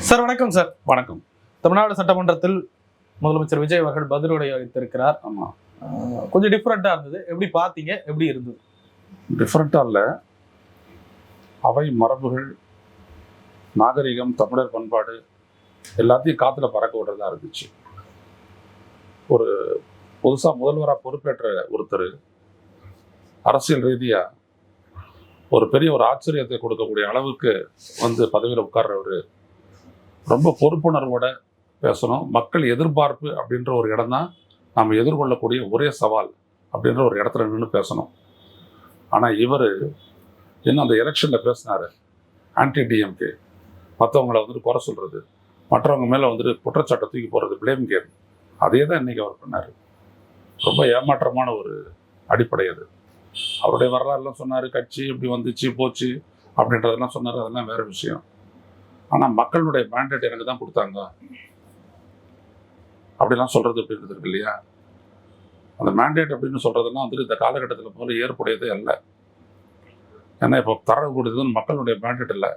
Sir வணக்கம் sir. வணக்கம். தமிழ்நாடு சட்டமன்றத்தில் முதலமைச்சர் விஜய் அவர்கள் பதிலுரை அளித்திருக்கிறார். ஆமா, கொஞ்சம் டிஃப்ரெண்டா இருந்தது. எப்படி பார்த்தீங்க? எப்படி இருந்தது? டிஃப்ரெண்டா இல்ல, அவை மரபுகள், நாகரிகம், தமிழர் பண்பாடு எல்லாத்தையும் காத்துல பறக்க விடுறதா இருந்துச்சு. ஒரு புதுசா முதல்வராக பொறுப்பேற்ற ஒருத்தர் அரசியல் ரீதியா ஒரு பெரிய ஒரு ஆச்சரியத்தை கொடுக்கக்கூடிய அளவுக்கு பதவியில் உட்கார்றவர் ரொம்ப பொறுப்புணர்வோட பேசணும். மக்கள் எதிர்பார்ப்பு அப்படின்ற ஒரு இடம் தான் நாம் எதிர்கொள்ளக்கூடிய ஒரே சவால் அப்படின்ற ஒரு இடத்துல நின்று பேசணும். ஆனால் இவர் இன்னும் அந்த எலெக்ஷனில் பேசினார், ஆன்டி டிஎம்கே, மற்றவங்களை குறை சொல்கிறது, மற்றவங்க மேலே குற்றச்சாட்டை தூக்கி போடுறது, பிளேம் கேம், அதே தான் இன்றைக்கி அவர் பண்ணார். ரொம்ப ஏமாற்றமான ஒரு அடிப்படை அது. அவருடைய வரலாறுலாம் சொன்னார், கட்சி இப்படி வந்துச்சு போச்சு அப்படின்றதெல்லாம் சொன்னார், அதெல்லாம் வேறு விஷயம். ஆனால் மக்களுடைய மேண்டேட் எனக்கு தான் கொடுத்தாங்க அப்படிலாம் சொல்கிறது அப்படின்றது இருக்கு இல்லையா? அந்த மேண்டேட் அப்படின்னு சொல்கிறதெல்லாம் இந்த காலகட்டத்தில் போல ஏற்புடையதே அல்ல. ஏன்னா இப்போ தரக்கூடியதுன்னு மக்களுடைய மேண்டேட் இல்லை.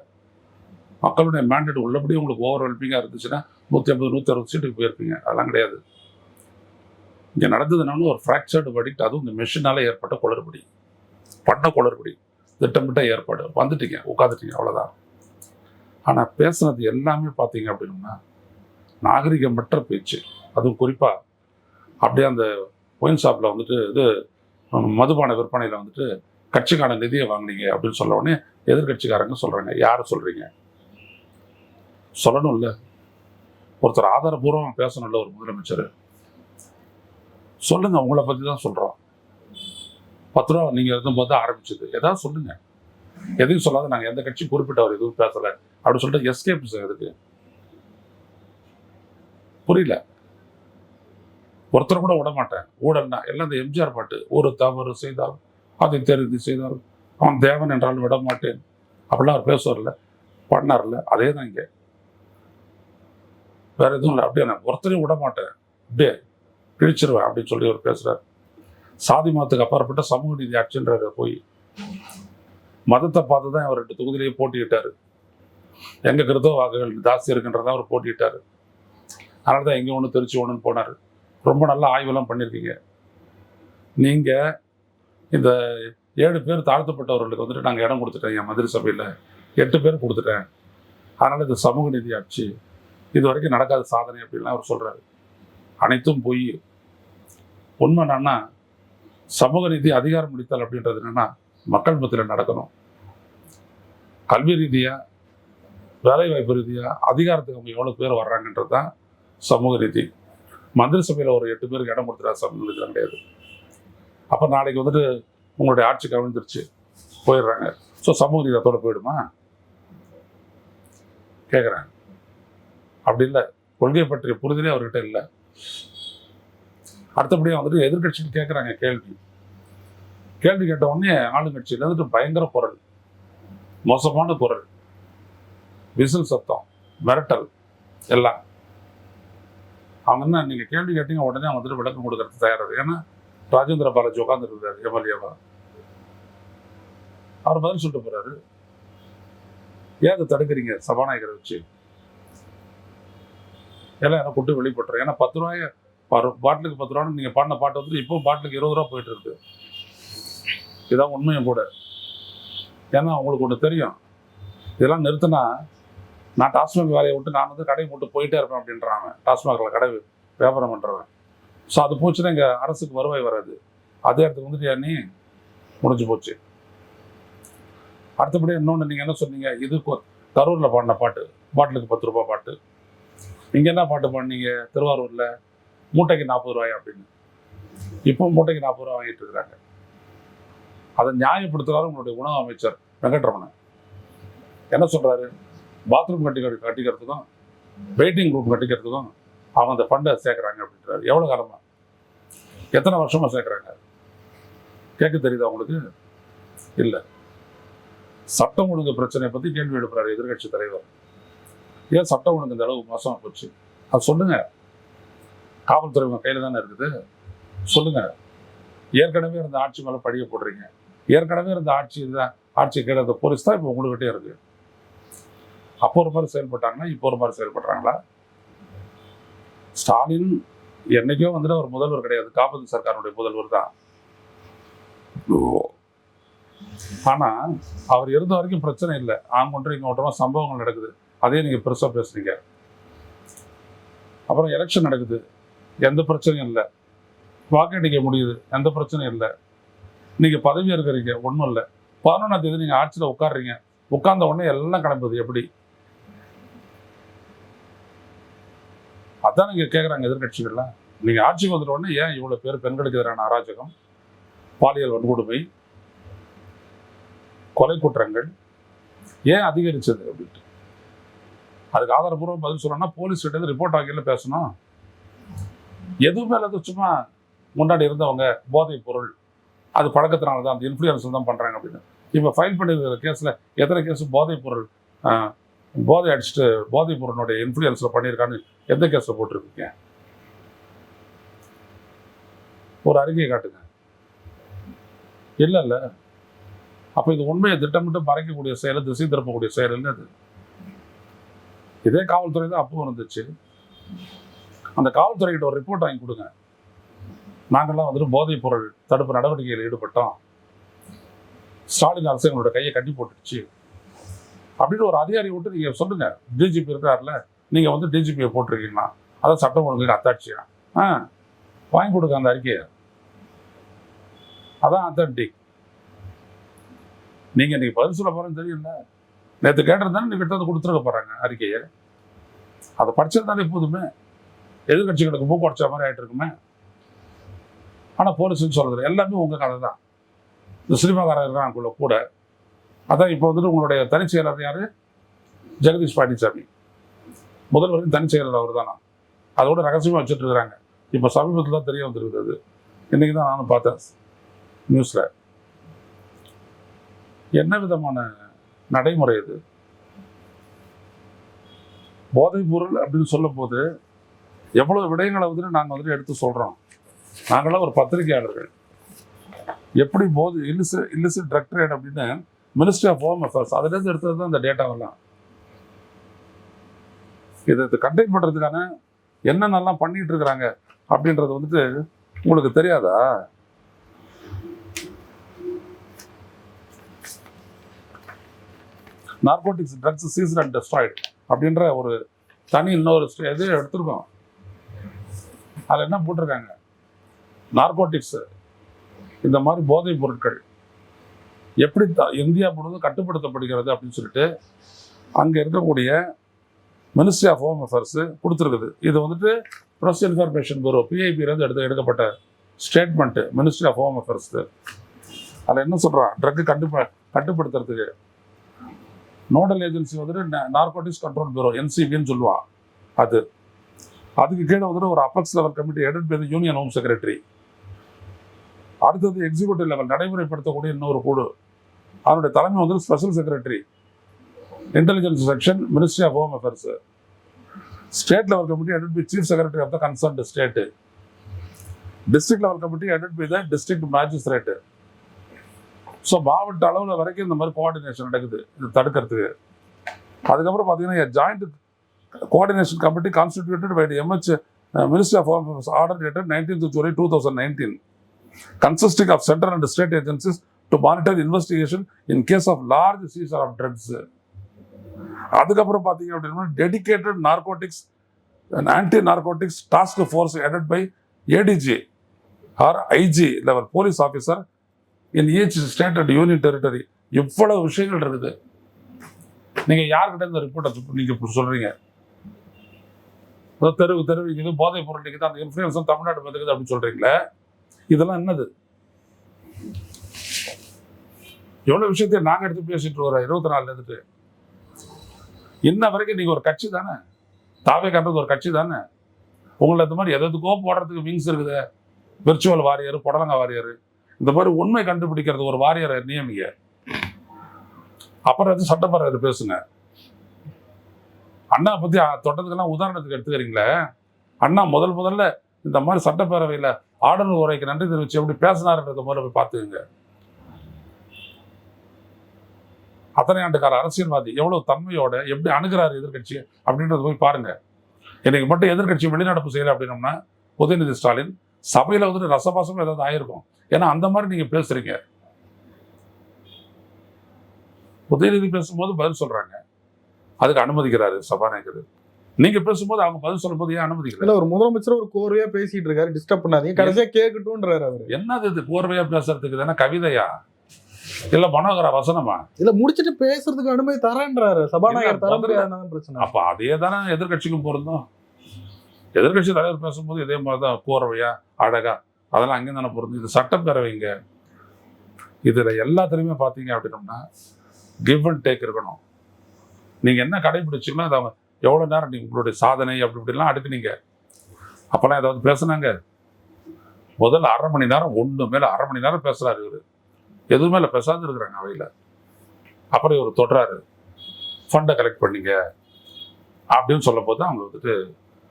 மக்களுடைய மேண்டேட் உள்ளபடி உங்களுக்கு ஓவர் வெல்பிங்காக இருந்துச்சுன்னா 150 160 சீட்டுக்கு போயிருப்பீங்க. அதெல்லாம் கிடையாது. இங்கே நடந்தது என்னன்னு ஒரு ஃப்ராக்சர்டு வடிக்ட், அதுவும் இந்த மெஷினால் ஏற்பட்ட குளறுபடி, குளறுபடி, திட்டமிட்ட ஏற்பாடு. வந்துட்டீங்க, உட்காந்துட்டீங்க, அவ்வளோதான். ஆனால் பேசுனது எல்லாமே பார்த்தீங்க அப்படின்னா நாகரிகமற்ற பேச்சு. அதுவும் குறிப்பாக அப்படியே அந்த ஒயின் ஷாப்பில் இது மதுபான விற்பனையில் கட்சிக்கான நிதியை வாங்கினீங்க அப்படின்னு சொல்ல உடனே எதிர்கட்சிக்காரங்க சொல்கிறாங்க, யார் சொல்கிறீங்க? சொல்லணும் இல்லை, ஒருத்தர் ஆதாரபூர்வமாக பேசணும்ல ஒரு முதலமைச்சர். சொல்லுங்கள், உங்களை பற்றி தான் சொல்கிறோம். 10 ரூபா நீங்கள் இருக்கும்போது ஆரம்பிச்சது, ஏதாவது சொல்லுங்கள். எதையும் சொல்லாத நாங்கள் எந்த கட்சி குறிப்பிட்டவர் எதுவும் பேசலை அப்படின்னு சொல்லிட்டு எஸ்கேப் எதுக்கு? புரியல. ஒருத்தர் கூட விட மாட்டேன். ஊழல்னா எல்லாம் இந்த எம்ஜிஆர் பாட்டு, ஒரு தவறு செய்தால் அதை தெரிந்து செய்தால் அவன் தேவன் என்றால் விட மாட்டேன் அப்படிலாம் அவர் பேசுவார்ல, பண்ணார்ல, அதே தான் இங்கே. வேற எதுவும் இல்லை. அப்படியே நான் ஒருத்தரையும் விட மாட்டேன், அப்படியே கிழிச்சிருவேன் அப்படின்னு சொல்லி அவர் பேசுறாரு. சாதி மதத்துக்கு அப்பாற்பட்ட சமூக நீதி ஆட்சின்ற போய் மதத்தை பார்த்து தான் அவர் 2 தொகுதியிலேயே போட்டியிட்டார். எங்க கிறிஸ்தவ வாக்குகள் ஜாஸ்தி இருக்குன்றதான் அவர் போட்டியிட்டார். அதனால தான் எங்கே ஒன்று திருச்சி ஒன்றுன்னு போனார். ரொம்ப நல்ல ஆய்வெல்லாம் பண்ணியிருக்கீங்க. நீங்கள் இந்த 7 பேர் தாழ்த்தப்பட்டவர்களுக்கு நாங்கள் இடம் கொடுத்துட்டேன், என் மந்திரி சபையில் 8 பேர் கொடுத்துட்டேன், அதனால் இது சமூக நீதி ஆட்சி, இது வரைக்கும் நடக்காத சாதனை அப்படின்லாம் அவர் சொல்கிறாரு. அனைத்தும் பொய். உண்மை என்னன்னா, சமூக நீதி அதிகாரம் அளித்தல் அப்படின்றது என்னன்னா மக்கள் மத்தியில் நடக்கணும். கல்வி ரீதியாக, வேலைவாய்ப்பு ரீதியாக அதிகாரத்துக்கு அவங்க எவ்வளோ பேர் வர்றாங்கன்றது தான் சமூக நீதி. மந்திரி சபையில் ஒரு 8 பேருக்கு இடம் கொடுத்துட்டா சமூக நீதிலாம் கிடையாது. அப்போ நாளைக்கு உங்களுடைய ஆட்சி கவிழ்ந்துருச்சு, போயிடுறாங்க. ஸோ சமூக நீதி அதோட போயிடுமா? கேட்குறேன். அப்படி இல்லை. கொள்கை பற்றிய புரிதலே அவர்கிட்ட இல்லை. அடுத்தபடியாக எதிர்கட்சின்னு கேட்குறாங்க கேள்வி கேட்ட உடனே ஆளுங்கட்சியில் பயங்கர குரல், மோசமான குரல், விசில் சத்தம், மிரட்டல் எல்லாம். அவங்க என்ன, நீங்கள் கேள்வி கேட்டீங்க உடனே அவங்க விளக்கம் கொடுக்கறது தயாராது. ஏன்னா ராஜேந்திர பாலாஜி உட்காந்துருக்காரு எம்எல்ஏவா, அவர் பதில் சொல்லிட்டு போறாரு. ஏன் அதை தடுக்கிறீங்க? சபாநாயகரை வச்சு எல்லாம் என்ன கூட்டு வெளிப்பட்டுறேன். ஏன்னா 10 ரூபாய் பாட்டிலுக்கு 10 ரூபான்னு நீங்கள் பாடின பாட்டு இப்போ பாட்டிலுக்கு 20 ரூபா போயிட்டு இருக்கு. இதான் உண்மையும் கூட. ஏன்னா உங்களுக்கு ஒன்று தெரியும், இதெல்லாம் நிறுத்தினா நான் டாஸ்மாக் வேலையை விட்டு நான் கடையை விட்டு போயிட்டே இருப்பேன் அப்படின்றாங்க. டாஸ்மாகில் கடை வியாபாரம் பண்ணுறவன். ஸோ அது போச்சுன்னா இங்கே அரசுக்கு வருவாய் வராது. அதே இடத்துக்கு நீ முடிஞ்சு போச்சு. அடுத்தபடி இன்னொன்று நீங்கள் என்ன சொன்னீங்க, இது கரூரில் பாடின பாட்டு, பாட்டிலுக்கு 10 ரூபா பாட்டு. இங்கே என்ன பாட்டு பாடினீங்க திருவாரூரில், மூட்டைக்கு 40 ரூபாய் அப்படின்னு. இப்போ மூட்டைக்கு 40 ரூபா வாங்கிட்டு இருக்கிறாங்க. அதை நியாயப்படுத்துகிறாரு உங்களுடைய உணவு அமைச்சர் வெங்கட்ரமணன். என்ன சொல்கிறாரு? பாத்ரூம் கட்டிக்கிறதுக்கும் வெயிட்டிங் ரூம் கட்டிக்கிறதுக்கும் அவங்க அந்த ஃபண்டை சேர்க்குறாங்க அப்படின்றாரு. எவ்வளோ காலமாக, எத்தனை வருஷமாக சேர்க்குறாங்க? கேட்க தெரியுதா உங்களுக்கு? இல்லை. சட்டம் ஒழுங்கு பிரச்சனையை பற்றி கேள்வி எழுப்புறாரு எதிர்கட்சி தலைவர். ஏன் சட்டம் ஒழுங்கு இந்த அளவு மோசமாக போச்சு? அது சொல்லுங்கள். காவல்துறை உங்கள் கையில் தானே இருக்குது, சொல்லுங்கள். ஏற்கனவே இருந்த ஆட்சி மேலே படிய போடுறீங்க. ஏற்கனவே இருந்த ஆட்சி கீழே அந்த போலீஸ் தான் இப்போ உங்கள்கிட்டே இருக்குது. அப்போ ஒரு மாதிரி செயல்பட்டாங்கன்னா இப்போ ஒரு மாதிரி செயல்படுறாங்களா? ஸ்டாலின் என்னைக்கோ வந்துட்டு ஒரு முதல்வர் கிடையாது, காப்பது சர்க்காருடைய முதல்வர் தான். ஆனா அவர் இருந்த வரைக்கும் பிரச்சனை இல்லை. ஆங்கொன்று இங்க ஒன்றமா சம்பவங்கள் நடக்குது, அதே நீங்க பெருசா பேசுறீங்க. அப்புறம் எலெக்ஷன் நடக்குது, எந்த பிரச்சனையும் இல்லை. வாக்கெடுக்க முடியுது, எந்த பிரச்சனையும் இல்லை. நீங்க பதவி இருக்கிறீங்க, ஒன்றும் இல்லை. 11ஆம் தேதி நீங்க ஆட்சியில் உட்காடுறீங்க, உட்கார்ந்த உடனே எல்லாம் கிளம்புது. எப்படி? அதான் நீங்க கேட்குறாங்க எதிர்கட்சிகள்லாம். நீங்க ஆட்சிக்கு வந்துட்ட உடனே ஏன் இவ்வளவு பேர் பெண்களுக்கு எதிரான அராஜகம், பாலியல் வன்கொடுமை, கொலை குற்றங்கள் ஏன் அதிகரிச்சது அப்படின்ட்டு அதுக்கு ஆதாரப்பூர்வம் பதில் சொல்லணும்னா போலீஸ் கிட்ட ரிப்போர்ட் ஆகியில பேசணும். எதுவுமே இல்லாத சும்மா முன்னாடி இருந்தவங்க போதைப் பொருள் அது பழக்கத்தினால தான், அந்த இன்ஃப்ளூயன்ஸ் தான் பண்றாங்க அப்படின்னு. இப்போ ஃபைல் பண்ணியிருக்கிற கேஸ்ல எத்தனை கேஸ் போதைப் பொருள் போதை அடிச்சுட்டு போதைப் பொருளுடைய இன்ஃப்ளூயன்ஸ்ல பண்ணியிருக்கான்னு எந்த கேஸ்ல போட்டிருக்கீங்க? ஒரு அறிக்கையை காட்டுங்க. இல்லை. அப்போ இது உண்மையை திட்டமிட்டு மறைக்கக்கூடிய செயல், திசை திருப்பக்கூடிய செயல் இல்லை அது. இதே காவல்துறை தான் அப்பவும் இருந்துச்சு. அந்த காவல்துறைகிட்ட ஒரு ரிப்போர்ட் வாங்கி கொடுங்க. நாங்கள்லாம் வந்துட்டு போதைப் பொருள் தடுப்பு நடவடிக்கையில் ஈடுபட்டோம், ஸ்டாலின் அரசு எங்களோட கையை கட்டி போட்டுடுச்சு அப்படின்னு ஒரு அதிகாரி விட்டு நீங்க சொல்லுங்க. டிஜிபி இருக்கிறாருல, நீங்க வந்து டிஜிபியை போட்டிருக்கீங்களா, அதான் சட்டம் ஒழுங்கு அத்தாட்சியா வாங்கி கொடுங்க அந்த அறிக்கையை. அதான் அத்தன்டிக். நீங்க இன்னைக்கு பதில் சொல்ல போறேன்னு தெரியல. நேற்று கேட்டிருந்தானே நீங்க கிட்ட வந்து கொடுத்துருக்க போறாங்க அறிக்கையை. அதை படிச்சிருந்தாலே எப்போதுமே எதிர்கட்சிகளுக்கு மூக்கு உடைச்ச மாதிரி ஆயிட்டு இருக்குமே. ஆனா போலீஸ்ன்னு சொல்றது எல்லாமே உங்க கதை தான். இந்த சினிமாக்காரர் இருக்கிறாங்க கூட. அதான் இப்போ வந்துட்டு உங்களுடைய தனிச் செயலர் யாரு? ஜெகதீஷ் பழனிசாமி. முதல்வரின் தனிச் செயலர் அவர் தானா? அதோட ரகசியமா வச்சுட்டு இருக்கிறாங்க. இப்போ சமீபத்தில் தான் தெரிய வந்துருக்குது. அது இன்னைக்கு தான் நானும் பார்த்தேன் நியூஸ்ல. என்ன விதமான நடைமுறை இது? போதைப் பொருள் அப்படின்னு சொல்லும் போது எவ்வளவு விடயங்களை வந்துட்டு நாங்கள் வந்துட்டு எடுத்து சொல்றோம். நாங்களாம் ஒரு பத்திரிகையாளர்கள். எப்படி போதை இல்லிசிட் ட்ரக் ட்ரேட் அப்படின்னு மினிஸ்ட்ரி ஆஃப் ஹோம் அஃபேர்ஸ் அதுலேருந்து எடுத்தது தான் இந்த டேட்டாவெல்லாம். இதை கண்டெக்ட் பண்றதுக்கான என்னென்னலாம் பண்ணிட்டு இருக்கிறாங்க அப்படின்றது வந்துட்டு உங்களுக்கு தெரியாதா? Narcotics drugs seized and destroyed அப்படின்ற ஒரு தனி இன்னொரு இது எடுத்திருக்கோம். அதில் என்ன போட்டிருக்காங்க? நார்கோட்டிக்ஸ் இந்த மாதிரி போதைப் பொருட்கள் எப்படி இந்தியா முழுவதும் கட்டுப்படுத்தப்படுகிறது அப்படின்னு சொல்லிட்டு அங்கே இருக்கக்கூடிய மினிஸ்ட்ரி ஆஃப் ஹோம் அஃபேர்ஸ் கொடுத்துருக்குது. இது வந்துட்டு ப்ரெஸ் இன்ஃபர்மேஷன் பியூரோ பிஐபியிலேருந்து எடுக்கப்பட்ட statement ministry of home affairs. அதில் என்ன சொல்கிறான்? ட்ரக்கு கட்டுப்படுத்துறதுக்கு நோடல் ஏஜென்சி வந்துட்டு நார்கோட்டிக்ஸ் கண்ட்ரோல் பியூரோ என்சிபின்னு சொல்லுவான். அதுக்கு கீழே வந்துட்டு ஒரு apex level committee headed by the union home secretary. அடுத்தது எக்ஸிக்யூட்டிவ் லெவல் நடைமுறைப்படுத்தக்கூடிய இன்னொரு குழு, அதனுடைய தலைமை வந்து special secretary intelligence section ministry of home affairs. State level committee headed by chief secretary of the concerned state. District level committee headed by the district magistrate. So மாவட்ட அளவில் வரைக்கும் இந்த மாதிரி கோஆர்டினேஷன் நடக்குது இது தடுக்கிறதுக்கு. அதுக்கப்புறம் பார்த்தீங்கன்னா joint coordination committee constituted by MH ministry of home affairs order dated 19th July 2019 consisting of central and state agencies to monitor investigation in case of large seizure of drugs. அதுக்கப்புறம் பார்த்தீங்க அப்படின்னா dedicated narcotics and anti narcotics task force headed by ADG or IG level police officer in each state and union territory. இவ்வளவு விஷயங்கள் இருக்குது. நீங்க யாருக்கிட்ட இந்த ரிப்போர்ட்டை நீங்க சொல்றீங்க? தெருவு போதைப் பொருள் இருக்குது, அந்த இன்ஃப்ளூயன்ஸ் தமிழ்நாடு வந்துக்குது அப்படின்னு சொல்றீங்களே, இதெல்லாம் என்னது? எவ்வளவு விஷயத்தை நாங்க எடுத்து பேசிட்டு வரோம் 24 இருந்துட்டு. இன்ன வரைக்கும் நீங்க ஒரு கட்சி தானே, தாவே கண்டது ஒரு கட்சி தானே. உங்களை இந்த மாதிரி எதுக்கோ போடுறதுக்கு விங்ஸ் இருக்குது. விர்ச்சுவல் வாரியர், புடலங்க வாரியர், இந்த மாதிரி உண்மை கண்டுபிடிக்கிறது ஒரு வாரியரை நியமிங்க. அப்புறம் எது சட்டப்பேரவை பேசுங்க. அண்ணா பத்தி தொட்டதுக்கெல்லாம் உதாரணத்துக்கு எடுத்துக்கிறீங்களே, அண்ணா முதல்ல இந்த மாதிரி சட்டப்பேரவையில் ஆளுநர் உரைக்கு நன்றி தெரிவிச்சு எப்படி பேசினாருன்றத முதல்ல போய் பார்த்துக்குங்க. அத்தனை ஆண்டு கால அரசியல்வாதி எவ்வளவு தன்மையோட எப்படி அணுகிறாரு எதிர்கட்சி அப்படின்றத போய் பாருங்க. இன்னைக்கு மட்டும் எதிர்கட்சி வெளிநடப்பு செய்யல அப்படின்னோம்னா உதயநிதி ஸ்டாலின் சபையில வந்துட்டு ரசபாசம் ஏதாவது ஆயிருக்கும். ஏன்னா அந்த மாதிரி நீங்க பேசுறீங்க. உதயநிதி பேசும்போது பதில் சொல்றாங்க, அதுக்கு அனுமதிக்கிறாரு சபாநாயகர். நீங்க பேசும்போது அவங்க பதில் சொல்லும்போது ஏன் அனுமதிக்கல? ஒரு முதலமைச்சர் ஒரு கோர்வையா பேசிட்டு இருக்காரு, டிஸ்டர்ப் பண்ணாதீங்க, கடைசியா கேட்கட்டும்ன்றாரு அவரு. என்னது இது கோர்வையா பேசுறதுக்கு? தானே கவிதையா இல்ல மனோகர வசனமா? இல்ல முடிச்சிட்டு பேசுறதுக்கு அனுமதி தரேன்றாரு சபாநாயகர். தர முடியாதுன்னு பிரச்சனை. அப்ப அதே தானே எதிர்கட்சிக்கும் பொருந்தும். எதிர்கட்சி தலைவர் பேசும்போது இதே மாதிரிதான் கோர்வையா அழகா அதெல்லாம் அங்கேயும் தானே பொருந்தும். இது சட்டப்பேரவைங்க. இதுல எல்லாத்துலயுமே பாத்தீங்க அப்படின்னோம்னா கிவ் அண்ட் டேக் இருக்கணும். நீங்க என்ன கடைபிடிச்சீங்களோ அதை எவ்வளவு நேரம் நீங்க உங்களுடைய சாதனை அப்படி இப்படிலாம் அடுக்குனீங்க. அப்பெல்லாம் ஏதாவது பேசுனாங்க? முதல்ல அரை மணி நேரம் ஒண்ணு மேல அரை மணி நேரம் பேசுறாரு இவரு. எதுவும் மேல பேசாது இருக்கிறாங்க அவையில. அப்புறம் இவர் தொடுறாரு, ஃபண்டை கலெக்ட் பண்ணீங்க அப்படின்னு சொல்லும் போது அவங்க வந்துட்டு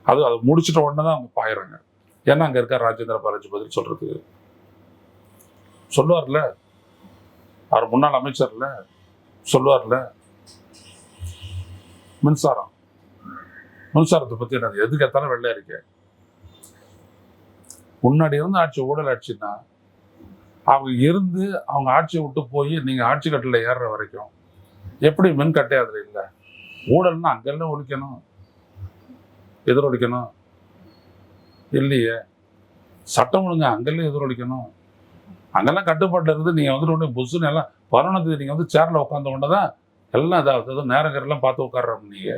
அதை முடிச்சுட்ட உடனே தான் அவங்க பாயிறாங்க. ஏன்னா அங்க இருக்க ராஜேந்திர பாலாஜி பதில் சொல்றதுக்கு சொல்லுவார்ல, அவர் முன்னாள் அமைச்சர்ல சொல்லுவார்ல. மின்சாரத்தை பத்தி நான் எதுக்கு எத்தாலும் வெள்ளை இருக்கேன். முன்னாடி இருந்து ஆட்சி ஊழல் ஆட்சின்னா அவங்க இருந்து அவங்க ஆட்சியை விட்டு போய் நீங்க ஆட்சி கட்டில ஏறுற வரைக்கும் எப்படி மின் கட்டே அதுல இல்லை. ஊழல்னா அங்கெல்லாம் ஒழிக்கணும், எதிரொலிக்கணும் இல்லையே. சட்டம் ஒழுங்கு அங்கெல்லாம் எதிரொலிக்கணும். அங்கெல்லாம் கட்டுப்பாட்டில் இருந்து நீங்க வந்துட்டு உடனே புஷ்ஷுன்னு எல்லாம் பரணத்துக்கு நீங்க வந்து சேர்ல உட்காந்த உடனே தான் எல்லாம் இதாவது நேரங்கரெல்லாம் பார்த்து உட்கார்றோம். நீங்க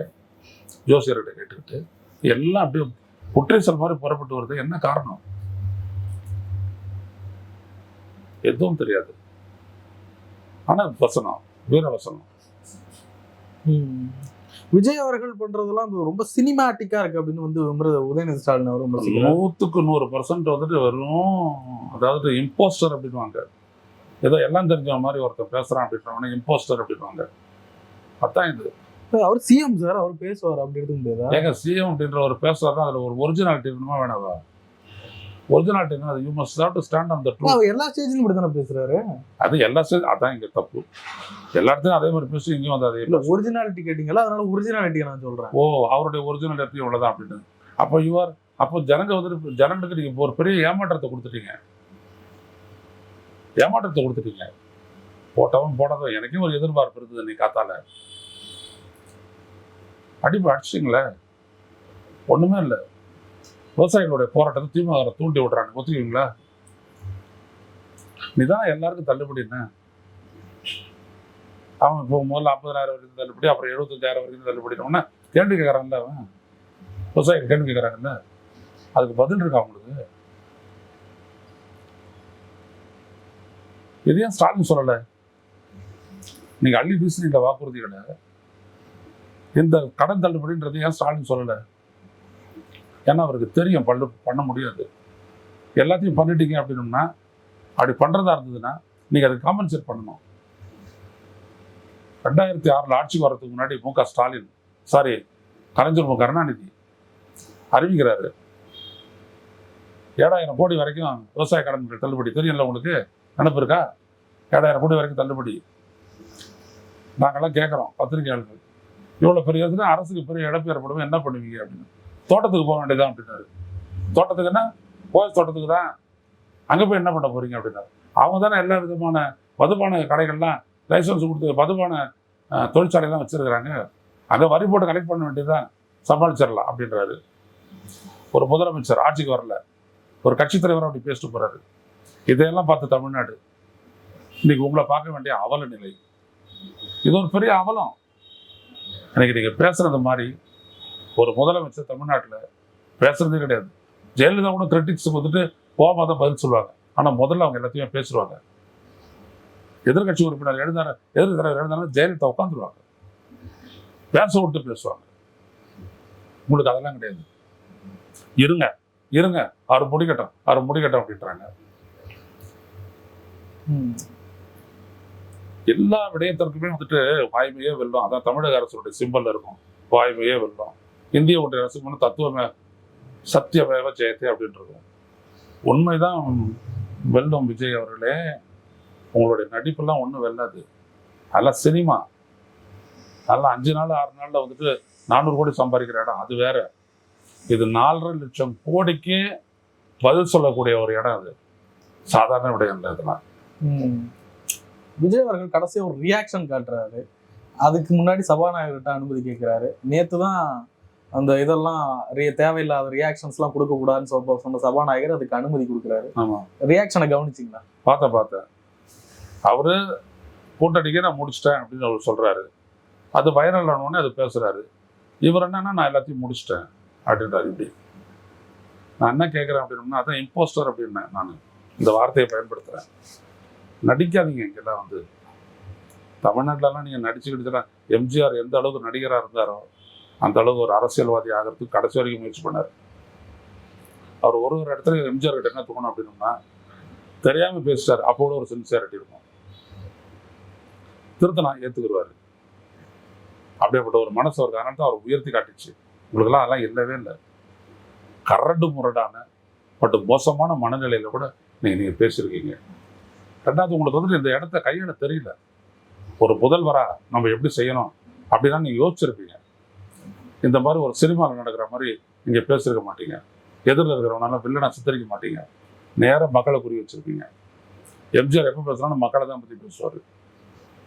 ஜோசியர்கிட்ட கேட்டுக்கிட்டு எல்லாம் அப்படியே புற்றீசல் மாதிரி புறப்பட்டு வருது. என்ன காரணம்? எதுவும் தெரியாது. ஆனா வசனம், வீர வசனம். விஜய் அவர்கள் பண்றதெல்லாம் ரொம்ப சினிமாட்டிக்கா இருக்கு அப்படின்னு வந்து உதயநிதி ஸ்டாலின் அவரும் 100% வந்துட்டு வெறும் அதாவது இம்போஸ்டர் அப்படின்வாங்க. ஏதோ எல்லாம் தெரிஞ்ச மாதிரி ஒருத்தர் பேசுறான் அப்படின்றவன இம்போஸ்டர் அப்படின்வாங்க. அதான் இது. அவர் சிஎம் சார், அவர் பேசுவார் அப்படி எடுக்க முடியாதா? ஏங்க சிஎம் அப்படின்ற ஒரு பேசுறாருன்னா அதுல ஒரு ஒரிஜினாலிட்டி இருக்கணுமா வேணாவா? ஒரிஜினாலிட்டினா அது you must have to stand on the truth. அவர் எல்லா ஸ்டேஜ்லயும் இப்படி தானே பேசுறாரு. அது எல்லா ஸ்டேஜ் அதான் இங்க தப்பு. எல்லா இடத்துலயும் அதே மாதிரி பேசி இங்கேயும் வந்து அதே இல்ல ஒரிஜினாலிட்டி கேட்டீங்களா, அதனால ஒரிஜினாலிட்டி நான் சொல்றேன். ஓ அவருடைய ஒரிஜினாலிட்டி இவ்வளவுதான் அப்படின்னு. அப்போ ஜனங்க வந்துட்டு ஜனங்களுக்கு நீங்க ஒரு பெரிய ஏமாற்றத்தை கொடுத்துட்டீங்க. போட்டதும் எனக்கும் ஒரு எதிர்பார்ப்பு இருந்தது. நீ காத்தால அடிச்சிங்களே, ஒண்ணுமே இல்லை. விவசாயிகளுடைய போராட்டத்தை திமுக தூண்டி விடுறாங்க, ஒத்துக்குவீங்களா? நீதான் எல்லாருக்கும் தள்ளுபடி. என்ன அவன் இப்போ முதல்ல 50,000 வரைக்கும் தள்ளுபடி, அப்புறம் 75,000 வரைக்கும் தள்ளுபடினோன்னா கேள்வி கேட்கறாங்கல்ல. அவன் விவசாயிகள் கேள்வி கேட்கறாங்கல்ல, அதுக்கு பதில் இருக்கா அவங்களுக்கு? இதையும் ஸ்டாலின் சொல்லலை. நீங்க அள்ளி வீசுனீங்க வாக்குறுதிகளை. இந்த கடன் தள்ளுபடின்றது ஏன் ஸ்டாலின் சொல்லலை? ஏன்னா அவருக்கு தெரியும் பண்ண முடியாது. எல்லாத்தையும் பண்ணிட்டீங்க அப்படின்னோம்னா, அப்படி பண்றதா இருந்ததுன்னா நீங்க அதுக்கு காம்பன்சேட் பண்ணணும். 2006 ஆட்சிக்கு வர்றதுக்கு முன்னாடி கலைஞர் கருணாநிதி அறிவிக்கிறாரு 7,000 கோடி வரைக்கும் விவசாய கடன்கள் தள்ளுபடி. தெரியும்ல உங்களுக்கு, நினைப்பு இருக்கா? 7,000 கோடி வரைக்கும் தள்ளுபடி. நாங்கெல்லாம் கேட்குறோம் பத்திரிகையாளர்கள், இவ்வளோ பெரிய இதுனா அரசுக்கு பெரிய இழப்பு ஏற்படும், என்ன பண்ணுவீங்க அப்படின்னு. தோட்டத்துக்கு போக வேண்டியதான் அப்படின்னாரு. தோட்டத்துக்குன்னா போய் தோட்டத்துக்கு தான், அங்கே போய் என்ன பண்ண போறீங்க அப்படின்னாரு. அவங்க தானே எல்லா விதமான மதுபான கடைகள்லாம் லைசன்ஸ் கொடுத்து மதுபான தொழிற்சாலைலாம் வச்சிருக்கிறாங்க, அங்கே வரி போட்டு கலெக்ட் பண்ண வேண்டியதுதான், சமாளிச்சிடலாம் அப்படின்றாரு. ஒரு முதலமைச்சர் ஆட்சிக்கு வரல, ஒரு கட்சி தலைவர் அப்படி பேசிட்டு போறாரு. இதையெல்லாம் பார்த்து தமிழ்நாடு இன்னைக்கு உங்களை பார்க்க வேண்டிய அவல நிலை. இது ஒரு பெரிய அவலம். இன்னைக்கு நீங்க பேசுறது மாதிரி ஒரு முதலமைச்சர் தமிழ்நாட்டில் பேசுறதே கிடையாது. ஜெயலலிதா கூட கிரிட்டிக்ஸ் வந்துட்டு கோபமாக தான் பதில் சொல்லுவாங்க. ஆனா முதல்ல அவங்க எல்லாத்தையுமே பேசுவாங்க. எதிர்கட்சி உறுப்பினர் எழுந்தாலும் ஜெயலலிதா உட்காந்துருவாங்க, பேச விட்டு பேசுவாங்க. உங்களுக்கு அதெல்லாம் கிடையாது. இருங்க அவர் முடிக்கட்டும் அப்படின்றாங்க. எல்லா விடயத்திற்குமே வந்துட்டு வாய்மையே வெல்லும். அதான் தமிழக அரசுடைய சிம்பல் இருக்கும், வாய்மையே வெல்லும். இந்திய ஒன்றிய அரசு தத்துவமே சத்தியமேவ ஜெயத்தே அப்படின்னு இருக்கும். உண்மைதான் வெல்லும். விஜய் அவர்களே, உங்களுடைய நடிப்பெல்லாம் ஒன்றும் வெல்லாது. அதெல்லாம் சினிமா. நல்லா 5 நாள் 6 நாள்ல வந்துட்டு 400 கோடி சம்பாதிக்கிற இடம் அது வேற. இது 4.5 லட்சம் கோடிக்கு பதில் சொல்லக்கூடிய ஒரு இடம். அது சாதாரண விடயம் இல்லை. இதெல்லாம் விஜய் அவர்கள் கடைசியா ஒரு ரியாக்ஷன் காட்டுறாரு. அதுக்கு முன்னாடி சபாநாயகர்கிட்ட அனுமதி கேட்கிறாரு. நேத்து தான் அந்த இதெல்லாம் தேவையில்லாத ரியாக்ஷன்ஸ் எல்லாம் கொடுக்க கூடாதுன்னு சொன்ன சபாநாயகர் அதுக்கு அனுமதி கொடுக்குறாரு. ஆமா, ரியாக்ஷனை கவனிச்சிங்களா? பார்த்தேன். அவரு கூட்டணிக்கே நான் முடிச்சிட்டேன் அப்படின்னு அவர் சொல்றாரு. அது வைரல் ஆனோடனே அது பேசுறாரு. இவர் என்னன்னா நான் எல்லாத்தையும் முடிச்சிட்டேன் அப்படின்றாரு. இப்படி நான் என்ன கேட்குறேன் அப்படின்னா, அதான் இம்போஸ்டர் அப்படின்னேன். நான் இந்த வார்த்தையை பயன்படுத்துறேன். நடிக்காதீங்க. இங்கெல்லாம் வந்து தமிழ்நாட்டிலலாம் நீங்கள் நடிச்சுக்கிட்டு எம்ஜிஆர் எந்த அளவுக்கு நடிகராக இருந்தாரோ அந்த அளவுக்கு ஒரு அரசியல்வாதி ஆகிறதுக்கு கடைசி வரைக்கும் முயற்சி பண்ணார். அவர் ஒரு இடத்துல எம்ஜிஆர் கிட்ட என்ன தோணும் அப்படின்னா, தெரியாமல் பேசிட்டார். அப்போட ஒரு சின்சியாரிட்டி இருக்கும். திருத்தனா ஏற்றுக்குருவார். அப்படியேப்பட்ட ஒரு மனசு அவருக்கு. அதனால தான் அவர் உயர்த்தி காட்டுச்சு. உங்களுக்கெல்லாம் அதெல்லாம் இல்லவே இல்லை. கரடு முரடான பட் மோசமான மனநிலையில் கூட நீங்கள் பேசியிருக்கீங்க. ரெண்டாவது, உங்களுக்கு வந்துட்டு இந்த இடத்த கையாள தெரியல. ஒரு முதல்வரா நம்ம எப்படி செய்யணும் அப்படின்னா நீங்கள் யோசிச்சிருப்பீங்க. இந்த மாதிரி ஒரு சினிமாவில் நடக்கிற மாதிரி நீங்கள் பேசியிருக்க மாட்டீங்க. எதிரில் இருக்கிறவனால வில்லனை சித்தரிக்க மாட்டீங்க. நேராக மக்களை குறி வச்சிருப்பீங்க. எம்ஜிஆர் எப்போ பேசுகிறாலும் மக்களை தான் பற்றி பேசுவார்.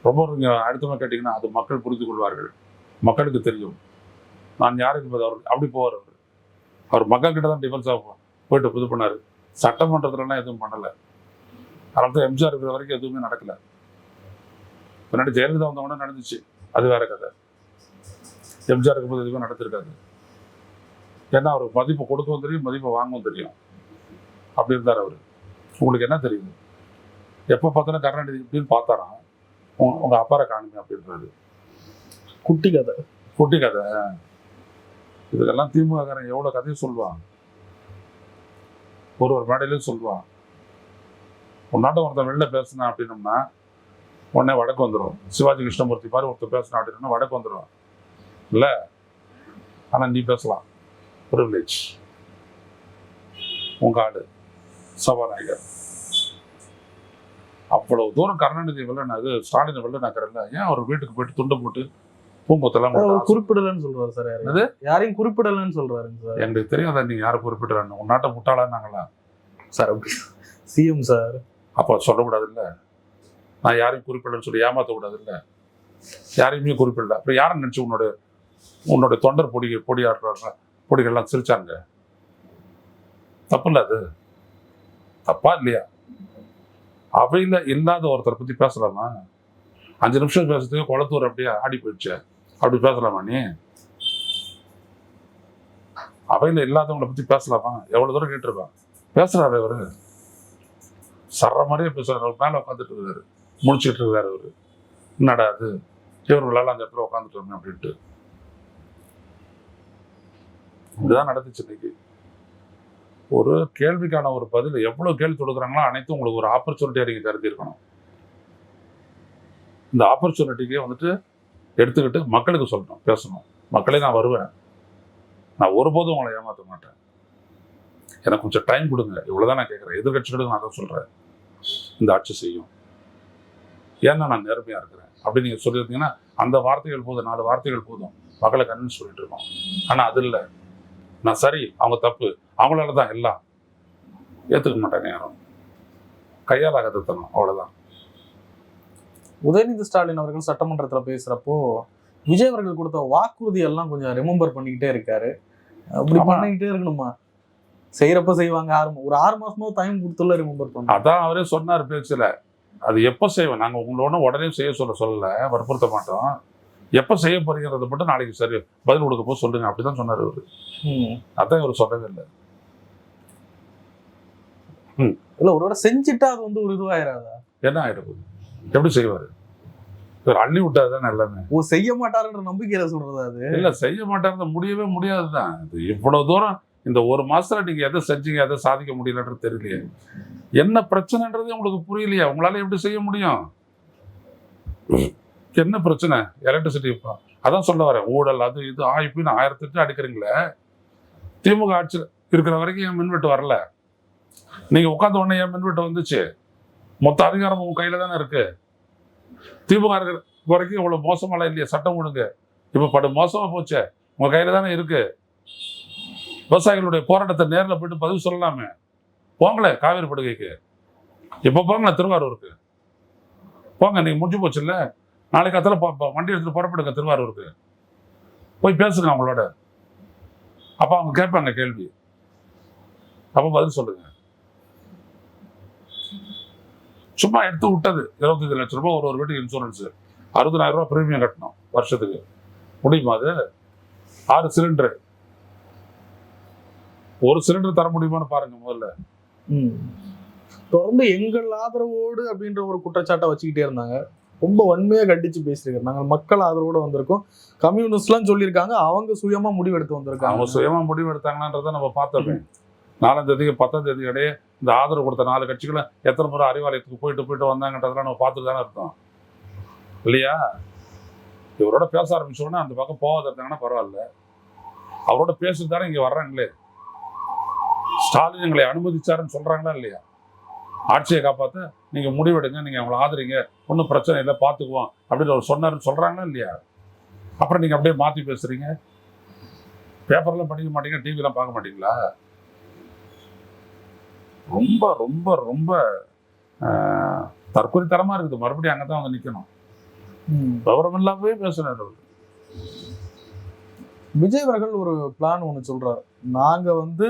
ரொம்ப நீங்கள் அடுத்தமாக கேட்டிங்கன்னா அது மக்கள் புரிந்து கொள்வார்கள். மக்களுக்கு தெரியும் நான் யாருக்கு அவர் அப்படி போவார். அவர் மக்கள்கிட்ட தான் டிஃபென்ஸாக போயிட்டு இது பண்ணார். சட்டமன்றத்துலலாம் எதுவும் பண்ணலை. அதனால தான் எம்ஜிஆர் இருக்கிற வரைக்கும் எதுவுமே நடக்கலை. பின்னாடி ஜெயலலிதா வந்தவங்க நடந்துச்சு, அது வேற கதை. எம்ஜிஆர் இருக்கும்போது எதுவுமே நடத்திருக்காது. ஏன்னா அவருக்கு மதிப்பு கொடுக்கவும் தெரியும், மதிப்பை வாங்கவும் தெரியும். அப்படி இருந்தார் அவர். உங்களுக்கு என்ன தெரியுது? எப்போ பார்த்தாலும் கருணாநிதி இப்படின்னு பார்த்தாராம். உங்க அப்பாரை காணுங்க அப்படின்றாரு. குட்டி கதை. இதுக்கெல்லாம் திமுககாரன் எவ்வளோ கதையும் சொல்லுவான். ஒரு மேடையிலையும் சொல்லுவான். உன்னாட்டம் ஒருத்தன் வெளில பேசினா அப்படின்னோம்னா உடனே வடக்கு வந்துடும். சிவாஜி கிருஷ்ணமூர்த்தி மாதிரி ஒருத்தர் பேசினா அப்படின்னா வடக்கு வந்துடும் இல்லை. ஆனால் நீ பேசலாம். ப்ரிவிலேஜ். உங்க ஆடு சபாநாயகர் அவ்வளவு தூரம் கருணாநிதி வெளில அது ஸ்டாலின் வெளில நாக்கிறல்ல. ஏன் அவர் வீட்டுக்கு போயிட்டு துண்டை போட்டு பூங்கொத்தெல்லாம் குறிப்பிடலன்னு சொல்றாரு சார். யாரையும் குறிப்பிடலன்னு சொல்றாருங்க சார். எனக்கு தெரியாதா நீங்க யாரை குறிப்பிடுறான்னு? உன் நாட்டை முட்டாளான்னாங்களா சார்? அப்படி சிஎம் சார் அப்போ சொல்லக்கூடாது இல்லை. நான் யாரையும் குறிப்பிடலன்னு சொல்லி ஏமாற்றக்கூடாது இல்லை. யாரையுமே குறிப்பிடல. அப்புறம் யாரை நினச்சி உன்னோட தொண்டர் பொடிகள்லாம் சிரிச்சாங்க? தப்பு இல்லை. அது தப்பா இல்லையா? அவையில் இல்லாத ஒருத்தரை பற்றி பேசலாமா? 5 நிமிஷம் பேசுறதுக்கு குளத்தூர் அப்படியே ஆடி போயிடுச்சு. அப்படி பேசலாமா நீ? அவையில் இல்லாதவங்களை பற்றி பேசலாமா? எவ்வளோ தூரம் கேட்டிருப்பான். பேசுறாரு அவரு. சர்ற மாதிரியே பேசுறாரு. மேலே உட்காந்துட்டு இருக்காரு, முடிச்சுட்டு இருக்காரு அவரு. என்னடா அது இவர்களால் அந்த இடத்துல உட்காந்துட்டோமே அப்படின்ட்டு. இப்படிதான் நடந்துச்சு இன்னைக்கு. ஒரு கேள்விக்கான ஒரு பதில் எவ்வளவு கேள்வி கொடுக்குறாங்களோ அனைத்தும் உங்களுக்கு ஒரு ஆப்பர்ச்சுனிட்டியா நீங்க கருதி இருக்கணும். இந்த ஆப்பர்ச்சுனிட்டிக்கே வந்துட்டு எடுத்துக்கிட்டு மக்களுக்கு சொல்லணும், பேசணும். மக்களே நான் வருவேன், நான் ஒருபோதும் உங்களை ஏமாற்ற மாட்டேன், எனக்கு கொஞ்சம் டைம் கொடுங்க, இவ்வளவுதான் நான் கேட்குறேன். எதிர்கட்சிகளுக்கு நான் தான் சொல்றேன், இந்த ஆட்சி செய்யும், ஏன்னா நான் நேர்மையா இருக்கிறேன் அப்படின்னு நீங்க சொல்லியிருந்தீங்கன்னா அந்த வார்த்தைகள் போதும், 4 வார்த்தைகள் போதும், மக்களை கன்வின்ஸ் சொல்லிட்டு இருக்கோம். ஆனா அது இல்லை. நான் சரி, அவங்க தப்பு, அவங்களால தான் எல்லாம் ஏத்துக்க மாட்டாங்க யாரும். கையால் அகத்தணும், அவ்வளவுதான். உதயநிதி ஸ்டாலின் அவர்கள் சட்டமன்றத்துல பேசுறப்போ விஜய் அவர்கள் கொடுத்த வாக்குறுதி எல்லாம் கொஞ்சம் ரிமெம்பர் பண்ணிக்கிட்டே இருக்காரு. அப்படி பண்ணிக்கிட்டே இருக்கணுமா? செய்யறப்ப செய்வாங்க. ஒரு 6 மாசமா டைம் கொடுத்துள்ள ரிமெம்பர் பண்ண. அதான் அவரே சொன்னார் பேச்சுல. அது எப்போ செய்வோம், நாங்க உங்களோட உடனே செய்ய சொல்லல, வற்புறுத்த மாட்டோம். எப்ப செய்ய போறீங்கிறத மட்டும் நாளைக்கு சரி பதில் கொடுக்க போது சொல்லுங்க, அப்படிதான் சொன்னாரு அவரு. அதான் இவர் சொல்லவே இல்லை. இல்ல ஒருவேளை செஞ்சுட்டா அது ஒரு இதுவாயிராதா? என்ன ஆயிடும்? எப்படி செய்வாரு? இவர் அள்ளி விட்டாதான் எல்லாமே. செய்ய மாட்டாருன்ற நம்பிக்கையில சொல்றது அது இல்ல. செய்ய மாட்டாரு, முடியவே முடியாதுதான். இவ்வளவு தூரம் இந்த 1 மாசத்துல நீங்க எதை செஞ்சீங்க, எதை சாதிக்க முடியலன்றது தெரியலையே. என்ன பிரச்சனைன்றது உங்களுக்கு புரியலையா? உங்களால எப்படி செய்ய முடியும்? என்ன பிரச்சனை? எலக்ட்ரிசிட்டி. அதான் சொல்ல வரேன், ஊழல் அது இது ஆயிப்புன்னு 1008 அடுக்கிறீங்களே. திமுக ஆட்சியில் இருக்கிற வரைக்கும் என் மின்வெட்டு வரல. நீங்க உட்கார்ந்த உடனே என் மின்வெட்டு வந்துச்சு. மொத்த அதிகாரம் உங்க கையில தானே இருக்கு. திமுக இருக்கிற இப்போ வரைக்கும் இவ்வளவு மோசமெல்லாம் இல்லையா சட்டம் ஒழுங்கு? இப்ப படு மோசமா போச்சே, உங்க கையில தானே இருக்கு. விவசாயிகளுடைய போராட்டத்தை நேரில் போயிட்டு பதிவு சொல்லலாமே. போங்களே காவேரி படுகைக்கு, இப்ப போங்களேன் திருவாரூருக்கு போங்க. நீங்க முடிஞ்சு போச்சு இல்ல, நாளைக்கு காத்தால வண்டி எடுத்துட்டு புறப்படுங்க திருவாரூருக்கு, போய் பேசுங்க அவங்களோட. அப்ப அவங்க கேட்பாங்க கேள்வி, அப்ப பதில் சொல்லுங்க. சும்மா எடுத்து விட்டது 25 லட்சம் ரூபாய் ஒரு வீட்டுக்கு இன்சூரன்ஸ், 60,000 ரூபாய் பிரீமியம் கட்டணும் வருஷத்துக்கு. முடியுமா அது? 6 சிலிண்டர், ஒரு சிலிண்டர் தர முடியுமான்னு பாருங்க முதல்ல. தொடர்ந்து எங்கள் ஆதரவோடு அப்படின்ற ஒரு குற்றச்சாட்டை வச்சுக்கிட்டே இருந்தாங்க. ரொம்ப வன்மையா கண்டிச்சு பேசியிருக்காரு. நாங்கள் மக்கள் ஆதரவோட வந்திருக்கோம், கம்யூனிஸ்ட்லாம் சொல்லியிருக்காங்க, அவங்க சுயமா முடிவெடுத்து வந்திருக்காங்க. அவங்க சுயமா முடிவெடுத்தாங்கன்றத நம்ம பார்த்தோமே. 4ஆம் தேதிக்கு 10ஆம் தேதி இடையே இந்த ஆதரவு கொடுத்த 4 கட்சிகளும் எத்தனை முறை அறிவாலயத்துக்கு போயிட்டு வந்தாங்கன்றதெல்லாம் நம்ம பார்த்துட்டு தானே இருக்கோம் இல்லையா? இவரோட பேச ஆரம்பிச்சோன்னா அந்த பக்கம் போகாத இருந்தாங்கன்னா பரவாயில்ல, அவரோட பேசிட்டு தானே இங்க வர்றாங்களே. ஸ்டாலின் எங்களை அனுமதிச்சாருன்னு சொல்றாங்களா இல்லையா? ஆட்சியை காப்பாற்ற நீங்க முடிவெடுங்க, நீங்க அவங்களை ஆதரிங்க, ஒன்றும் பிரச்சனை இல்லை பார்த்துக்குவோம் அப்படின்னு அவர் சொன்னாருன்னு சொல்றாங்களா இல்லையா? அப்புறம் நீங்க அப்படியே மாத்தி பேசுறீங்க. பேப்பர்லாம் படிக்க மாட்டீங்க, டிவிலாம் பார்க்க மாட்டீங்களா? ரொம்ப ரொம்ப ரொம்ப தற்கொலைத்தனமா இருக்குது. மறுபடியும் அங்கதான் வந்து நிக்கணும். விவரம் இல்லாமவே பேசுறாரு. விஜய் அவர்கள் ஒரு பிளான் ஒன்று சொல்றாரு, நாங்க வந்து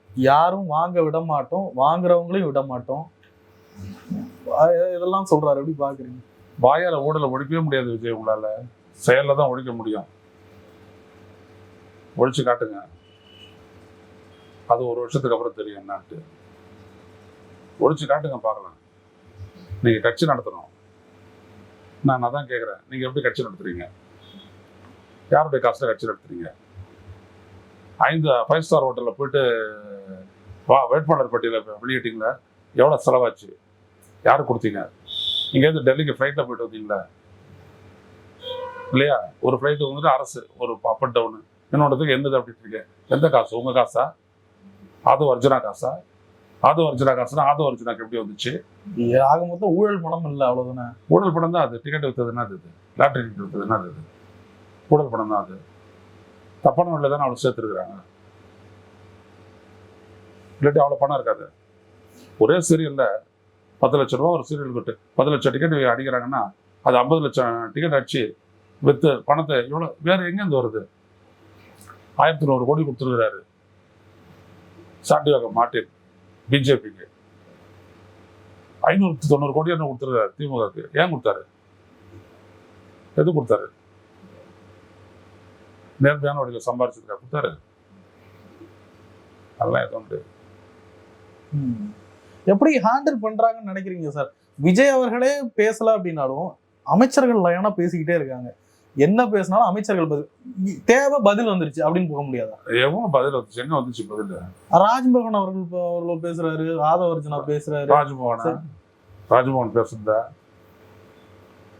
யாரும் வாங்க விட மாட்டோம், வாங்குறவங்களையும் விட மாட்டோம், இதெல்லாம் சொல்றாரு. எப்படி பாக்குறீங்க? வாயால ஊழலை ஒழிக்கவே முடியாது விஜய், உங்களால செயல்ல தான் ஒழிக்க முடியும். ஒழிச்சு காட்டுங்க, அது ஒரு வருஷத்துக்கு அப்புறம் தெரியும் என்னான்ட்டு. ஒழிச்சு காட்டுங்க பார்க்கலாம். நீங்க கட்சி நடத்தணும். நான் அதான் கேட்குறேன், நீங்க எப்படி கட்சி நடத்துறீங்க? யாருடைய காசுல கட்சி நடத்துறீங்க? 5 ஸ்டார் ஹோட்டலில் போயிட்டு வேட்பாளர் பட்டியலை வெளியிட்டீங்களா? எவ்வளோ செலவாச்சு? யாரு கொடுத்தீங்க? இங்கேருந்து டெல்லிக்கு ஃப்ளைட்டில் போயிட்டு வந்தீங்களா இல்லையா? ஒரு ஃப்ளைட்டு வந்துட்டு அரசு, ஒரு அப் அண்ட் டவுனு, இன்னொன்றதுக்கு எந்தது அப்படின்ட்டு இருக்கேன். எந்த காசு? உங்க காசா? அது ஒரிஜினா காசா? அது ஒரிஜினா காசுனா அது ஒரிஜினாக்கு எப்படி வந்துச்சு? ஆக மொத்தம் ஊழல் பணம் இல்லை, அவ்வளவுதானே. ஊழல் பணம் தான் அது. டிக்கெட் வித்ததுன்னா அது, லாட்டரி டிக்கெட் வித்ததுன்னா அது ஊழல் பணம் தான் அது. தப்பான வழியில் தானே அவ்வளோ சேர்த்துருக்குறாங்க. இல்லாட்டி அவ்வளோ பணம் இருக்காது. ஒரே சீரியலில் 10 லட்ச ரூபா ஒரு சீரியல் விட்டு 10 லட்சம் டிக்கெட் அடிக்கிறாங்கன்னா அது 50 லட்சம் டிக்கெட் அடிச்சு வித்து பணத்தை இவ்வளோ வேற எங்கேருந்து வருது? 1100 கோடி கொடுத்துருக்கிறாரு சாண்டியாகோ மார்ட்டின் பிஜேபிக்கு. 590 கோடி என்ன கொடுத்துருக்காரு திமுகக்கு. ஏன் கொடுத்தாரு? எது கொடுத்தாரு? நேர்மையான வழியில் சம்பாரிச்சதுக்கா கொடுத்தாரு? அதெல்லாம் எதுவும் உண்டு. எப்படி ஹேண்டில் பண்றாங்கன்னு நினைக்கிறீங்க சார்? விஜய் அவர்களே பேசல அப்படின்னாலும் அமைச்சர்கள் லைனா பேசிக்கிட்டே இருக்காங்க. என்ன பேசினாலும் அமைச்சர்கள் பதில் வந்துருச்சு அப்படின்னு போக முடியாதா? எவ்வளவு பதில் வந்துச்சு? எங்க வந்துச்சு பதில்? ராஜ்மோகன் அவர்கள் பேசுறாரு, ஆதவர்ஜுனா பேசுறாரு. ராஜ்மோகன் பேசுறதா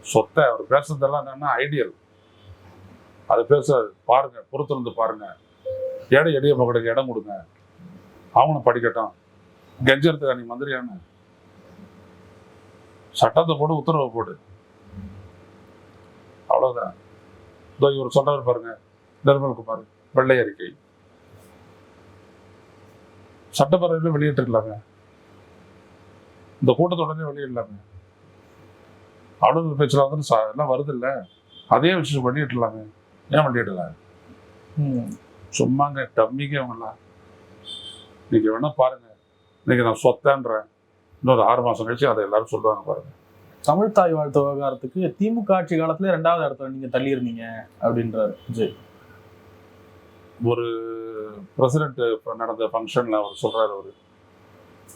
சொத்தை அவர் பேசுறதெல்லாம் என்னன்னா ஐடியல். அது பேசுறாரு பாருங்க, பொறுத்திருந்து பாருங்க, எளிய மக்களுக்கு இடம் கொடுங்க, அவனும் படிக்கட்டும். கெஞ்சறதுக்கு நீ மந்திரியான சட்டத்தை போடு, உத்தரவை போடு, அவ்வளவுதான். இவர் சொல்றாரு பாருங்க, நிர்மல்குமார் வெள்ளை அறிக்கை சட்டப்பேரவையில் வெளியிட்டிருக்கலாமே, இந்த கூட்டத்தொடரே வெளியிடலாமே. அவ்வளவு பேச்சுல வந்து எல்லாம் வருது இல்ல, அதே விஷயம் வெளியிடலாமே. ஏன் வெளியிடல? சும்மாங்க டம்மிங்க அவங்கெல்லாம். நீங்க வேணா பாருங்க, இன்னைக்கு நான் சொத்தேன்றேன், இன்னொரு 6 மாசம் கழிச்சு அதை எல்லாரும் சொல்லுவாங்க பாருங்க. தமிழ் தாய் வாழ்த்து விவகாரத்துக்கு திமுக ஆட்சி காலத்துல 2வது இடத்துல நீங்க தள்ளி இருந்தீங்க அப்படின்றாரு விஜய். ஒரு பிரசிடென்ட் நடந்த ஃபங்க்ஷன்ல அவர் சொல்றாரு, அவரு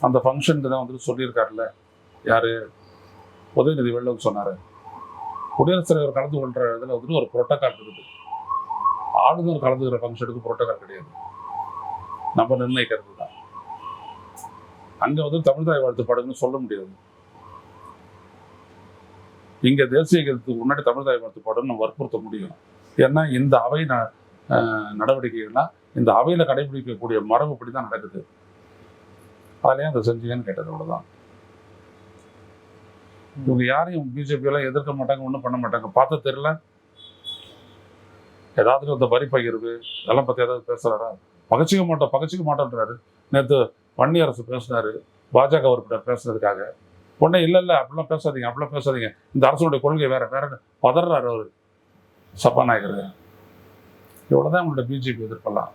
அந்த ஃபங்க்ஷனுக்கு தான் வந்துட்டு சொல்லியிருக்காருல்ல, யாரு உதயநிதி வெளில சொன்னாரு, குடியரசுத் தலைவர் கலந்து கொள்ற இதுல வந்துட்டு ஒரு புரோட்டோகால் இருக்குது. ஆளுநர் கலந்துக்கிற ஃபங்க்ஷனுக்கு புரோட்டோகால் கிடையாது, நம்ம நிர்ணயிக்கிறது தான். அங்க வந்து தமிழ் தாய் வாழ்த்து பாடுங்கன்னு சொல்ல முடியாது. இங்க தேசிய கீதத்துக்கு முன்னாடி தமிழ் தாய் வாழ்த்து பாடுன்னு நம்ம வற்புறுத்த முடியும். ஏன்னா இந்த அவை நடவடிக்கைகள்லாம் இந்த அவையில கடைபிடிக்கக்கூடிய மரபு இப்படிதான் நடக்குது. அதுலயும் அதை செஞ்சீங்கன்னு கேட்டது அவ்வளவுதான். இவங்க யாரையும் பிஜேபி எல்லாம் எதிர்க்க மாட்டாங்க, ஒன்றும் பண்ண மாட்டாங்க. பார்த்தா தெரியல, ஏதாவது இந்த வரி பகிர்வு இதெல்லாம் பத்தி ஏதாவது பேசுறாரா? பகச்சிக்க மாட்டோன்றாரு. நேற்று வன்னியரசு பேசினாரு பாஜக உறுப்பினர் பேசுனதுக்காக. உடனே இல்லை அப்படிலாம் பேசாதீங்க, இந்த அரசுடைய கொள்கை வேற பதறாரு அவரு சபாநாயகர். இவ்வளவுதான் உங்களோட பிஜேபி எதிர்ப்பெல்லாம்.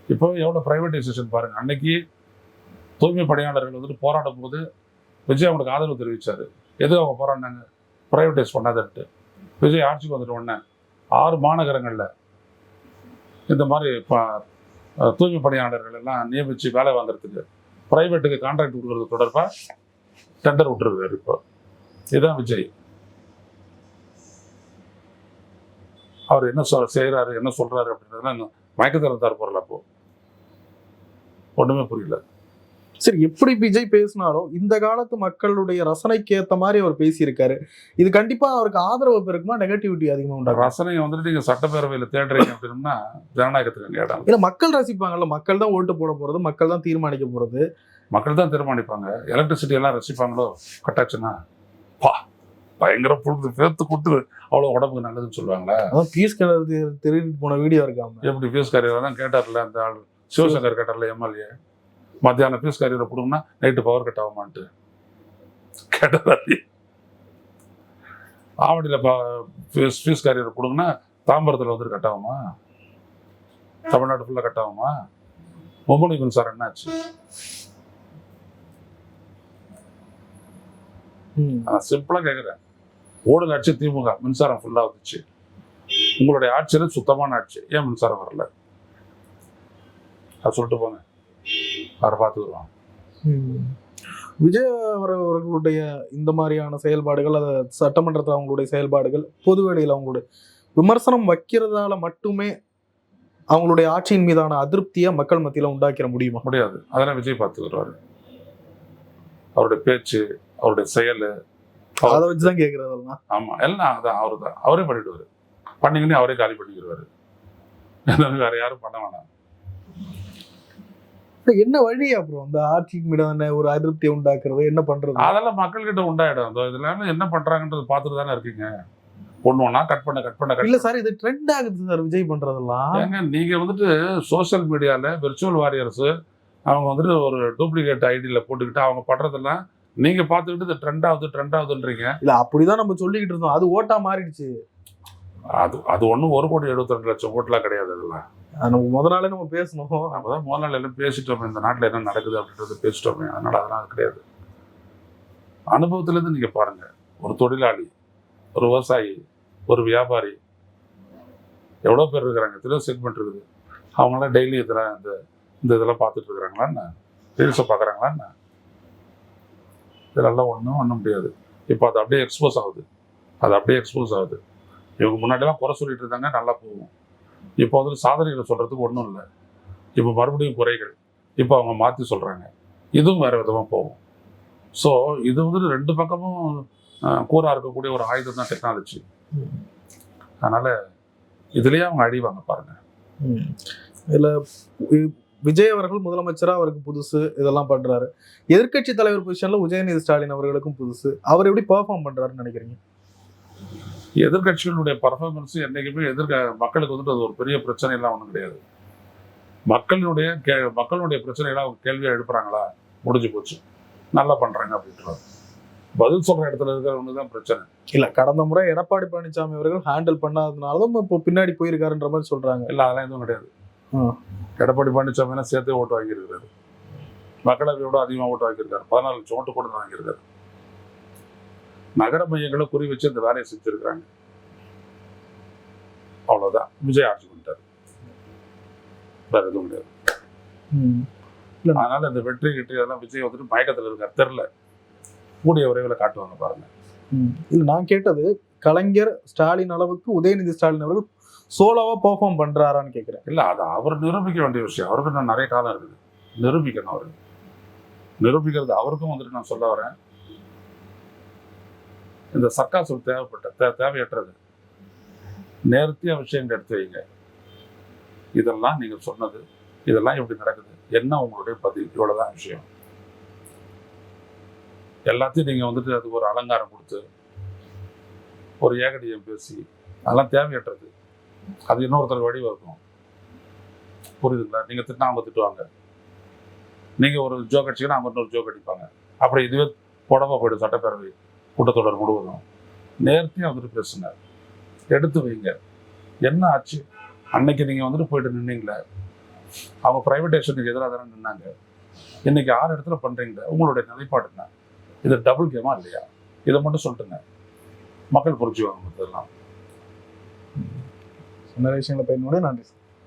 இப்போ எவ்வளவு பிரைவேடைசேஷன் பாருங்க. அன்னைக்கு தூய்மை பணியாளர்கள் வந்துட்டு போராடும் போது விஜய் அவங்களுக்கு ஆதரவு தெரிவிச்சாரு. எது அவங்க போராடினாங்க? பிரைவேடைஸ் பண்ணாதன்ட்டு. விஜய் ஆட்சிக்கு வந்துட்ட உடனே 6 மாநகரங்கள்ல இந்த மாதிரி தூய்மை பணியாளர்கள் எல்லாம் நியமிச்சு வேலை வாங்குறதுக்கு பிரைவேட்டுக்கு கான்ட்ராக்ட் கொடுக்கறது தொடர்பா டெண்டர் விட்டுருக்காரு. இப்போ இதுதான் விஜய். அவர் என்ன செய்யறாரு, என்ன சொல்றாரு அப்படின்றதுலாம் மயக்கத்தரத்தார் போறல. அப்போ ஒண்ணுமே புரியல. சரி, எப்படி விஜய் பேசினாலும் இந்த காலத்து மக்களுடைய ரசனைக்கு ஏத்த மாதிரி அவர் பேசியிருக்காரு. இது கண்டிப்பா அவருக்கு ஆதரவு பெருக்குமா, நெகட்டிவிட்டி அதிகமா உண்டாகும்? ரசனையை வந்துட்டு நீங்க சட்டப்பேரவையில தேடுறீங்க அப்படின்னா ஜனநாயகத்துக்கு இடம் இல்ல, மக்கள் ரசிப்பாங்கல்ல, மக்கள் தான் ஓட்டு போட போறது, மக்கள் தான் தீர்மானிக்க போறது. மக்கள் தான் தீர்மானிப்பாங்க. எலக்ட்ரிசிட்டி எல்லாம் ரசிப்பாங்களோ? கட்டாச்சுன்னா பயங்கர புழுது பேர்த்து கூட்டு அவ்வளவு உடம்புக்கு நல்லதுன்னு சொல்லுவாங்களா? அதான் பீஸ் கலர் திருடி போன வீடியோ இருக்காம. எப்படி பீஸ் காரியர் தான் கேட்டார்ல அந்த ஆள், சிவசங்கர் கேட்டார்ல எம்எல்ஏ, மத்தியானம் பீஸ் காரியரை கொடுங்கன்னா நைட்டு பவர் கட் ஆகுமான்ட்டு கேட்டார். ஆவடியில் பீஸ் காரியரை கொடுங்கன்னா தாம்பரத்தில் வந்துட்டு கட் ஆகுமா? தமிழ்நாடு ஃபுல்லாக கட் ஆகுமா? மும்பனி மின்சாரம் என்னாச்சு? நான் சிம்பிளா கேட்குறேன். ஓடல் ஆட்சி திமுக, மின்சாரம் ஃபுல்லா வந்துச்சு. உங்களுடைய ஆட்சியில சுத்தமான ஆட்சி, ஏன் மின்சாரம் வரல? அது சொல்லிட்டு போங்க, அவரை பார்த்து வருவாங்க. விஜய் அவர்களுடைய இந்த மாதிரியான செயல்பாடுகள், அதை சட்டமன்றத்தில் அவங்களுடைய செயல்பாடுகள், பொதுவெளியில் அவங்களுடைய விமர்சனம் வைக்கிறதால மட்டுமே அவங்களுடைய ஆட்சியின் மீதான அதிருப்தியை மக்கள் மத்தியில உண்டாக்கிற முடியுமா? முடியாது. அதெல்லாம் விஜய் பார்த்து வருவாரு. அவருடைய பேச்சு, அவருடைய செயல், அதை வச்சுதான் கேட்கறதெல்லாம். ஆமா, எல்லாம் அதான் அவரு தான். அவரே பண்ணிடுவாரு. பண்ணீங்கன்னு அவரே காலி பண்ணிடுவாரு. வேற யாரும் பண்ண வேணாம். என்ன வழி அப்புறம் அந்த ஆட்சிக்கு மீதான ஒரு அதிருப்தியை உண்டாக்குறது, என்ன பண்றது? அதெல்லாம் மக்கள் கிட்ட உண்டாயிடும். இதுல என்ன பண்றாங்கன்றது பார்த்துட்டு தானே இருக்கீங்க. ஒண்ணு கட் பண்ண இல்ல சார், இது ட்ரெண்ட் ஆகுது சார் விஜய் பண்றதெல்லாம். ஏங்க நீங்க வந்துட்டு சோசியல் மீடியால விர்ச்சுவல் வாரியர்ஸ் அவங்க வந்துட்டு ஒரு டூப்ளிகேட் ஐடியில போட்டுக்கிட்டு அவங்க பண்றதெல்லாம் நீங்க பார்த்துக்கிட்டு ட்ரெண்ட் ஆகுதுன்றீங்க. இல்ல, அப்படிதான் நம்ம சொல்லிக்கிட்டு இருந்தோம். அது ஓட்டா மாறிடுச்சு. அது ஒன்றும் 1,72,00,000 ஓட்டுலாம் கிடையாது. அதெல்லாம் நம்ம முதல் நாளே நம்ம பேசணும். அப்பதான் முதல் நாள் எல்லாம் பேசிட்டோமே, இந்த நாட்டில் என்ன நடக்குது அப்படின்றத பேசிட்டோமே. அதனால அதெல்லாம் கிடையாது. அனுபவத்திலேருந்து நீங்க பாருங்க. ஒரு தொழிலாளி, ஒரு விவசாயி, ஒரு வியாபாரி, எவ்வளோ பேர் இருக்கிறாங்க, எத்தனையோ செக்மெண்ட் இருக்குது. அவங்களாம் டெய்லி இதெல்லாம் இந்த இதெல்லாம் பார்த்துட்டு இருக்கிறாங்களா என்ன? ரீல்ஸை பார்க்குறாங்களா என்ன? இதெல்லாம் ஒன்றும் பண்ண முடியாது. இப்போ அது அப்படியே எக்ஸ்போஸ் ஆகுது. இவங்க முன்னாடிலாம் குறை சொல்லிட்டு இருந்தாங்க, நல்லா போகும். இப்போ வந்துட்டு சாதனைகளை சொல்றதுக்கு ஒன்றும் இல்லை. இப்போ மறுபடியும் குறைகள். இப்போ அவங்க மாற்றி சொல்றாங்க. இதுவும் வேற விதமாக போகும். ஸோ இது வந்துட்டு 2 பக்கமும் கூறா இருக்கக்கூடிய ஒரு ஆயுதம் தான் டெக்னாலஜி. அதனால இதுலயே அவங்க அடிவாங்க பாருங்க. இதுல விஜய் அவர்கள் முதலமைச்சரா அவருக்கு புதுசு, இதெல்லாம் பண்றாரு. எதிர்கட்சி தலைவர் பொசிஷன்ல உதயநிதி ஸ்டாலின் அவர்களுக்கும் புதுசு. அவர் எப்படி பெர்ஃபார்ம் பண்றாருன்னு நினைக்கிறீங்க? எதிர்கட்சிகளுடைய பர்ஃபார்மன்ஸ் என்னைக்குமே மக்களுக்கு வந்துட்டு அது ஒரு பெரிய பிரச்சனை எல்லாம் ஒன்றும் கிடையாது. மக்களுடைய பிரச்சனைகளை அவங்க கேள்வியா எழுப்புறாங்களா, முடிஞ்சு போச்சு, நல்லா பண்றாங்க அப்படின்றாங்க. பதில் சொல்ற இடத்துல இருக்கிறவங்க தான் பிரச்சனை. இல்ல, கடந்த முறை எடப்பாடி பழனிசாமி அவர்கள் ஹேண்டில் பண்ணாததுனாலதான் இப்போ பின்னாடி போயிருக்காருன்ற மாதிரி சொல்றாங்க. இல்ல, அதெல்லாம் எதுவும் கிடையாது. எடப்பாடி பழனிசாமி சேர்த்தே ஓட்டு வாங்கியிருக்காரு. மக்களவையோட அதிகமாக ஓட்டு வாங்கியிருக்காரு. 14 லட்சம் ஓட்டு கூட வாங்கியிருக்காரு. நகர மையங்களை குறி வச்சு இந்த வேலையை செஞ்சிருக்கிறாங்க. அவ்வளவுதான். விஜய் ஆட்சி பண்ணிட்டாரு, வேற எதுவும் கிடையாது. அதனால இந்த வெற்றி அதெல்லாம் விஜய் வந்துட்டு மயக்கத்தில் இருக்காரு. தெரியல, கூடிய விரைவில் காட்டுவாங்க பாருங்க. இல்ல, நான் கேட்டது கலைஞர் ஸ்டாலின் அளவுக்கு உதயநிதி ஸ்டாலின் அவர்கள் சோலோவா பெர்ஃபார்ம் பண்றாரான்னு கேட்கிறேன். இல்ல, அது அவர் நிரூபிக்க வேண்டிய விஷயம். அவருக்கு நான் நிறைய காலம் இருக்குது நிரூபிக்கணும். அவரு நிரூபிக்கிறது அவருக்கும் வந்துட்டு நான் சொல்ல வரேன். இந்த சர்க்காசம் தேவையற்றது. நேர்த்தியா விஷயங்கள் எடுத்து வைங்க. இதெல்லாம் நீங்க சொன்னது, இதெல்லாம் எப்படி நடக்குது, என்ன உங்களுடைய பதில், இவ்வளவுதான் விஷயம். எல்லாத்தையும் நீங்கள் வந்துட்டு அதுக்கு ஒரு அலங்காரம் கொடுத்து ஒரு ஏகடியம் பேசி அதெல்லாம் தேவையற்றது. அது இன்னொருத்தர் வழி இருக்கும். புரியுதுங்களா? நீங்கள் திட்டினா அவங்க திட்டுவாங்க, நீங்கள் ஒரு ஜோக் அடிச்சிங்கன்னா அவங்க இன்னொரு ஜோக் அடிப்பாங்க. அப்புறம் இதுவே புடவை போய்டும் சட்டப்பேரவை கூட்டத்தொடர் முழுவதும். நேர்த்தியாக வந்துட்டு பேசுங்க, எடுத்து வைங்க. என்ன ஆச்சு? அன்னைக்கு நீங்கள் வந்துட்டு போயிட்டு நின்னீங்களே, அவங்க ப்ரைவேட்டேஷனுக்கு எதிராக தானே நின்னாங்க. இன்னைக்கு 6 இடத்துல பண்ணுறீங்க. உங்களுடைய நிலைப்பாடுங்க இது டபுள் கேமா இல்லையா? இதை மட்டும் சொல்லிட்டுங்க, மக்கள் புரிஞ்சுவாங்க. இதெல்லாம் நிறைய விஷயங்களை பயன்படுது. நன்றி.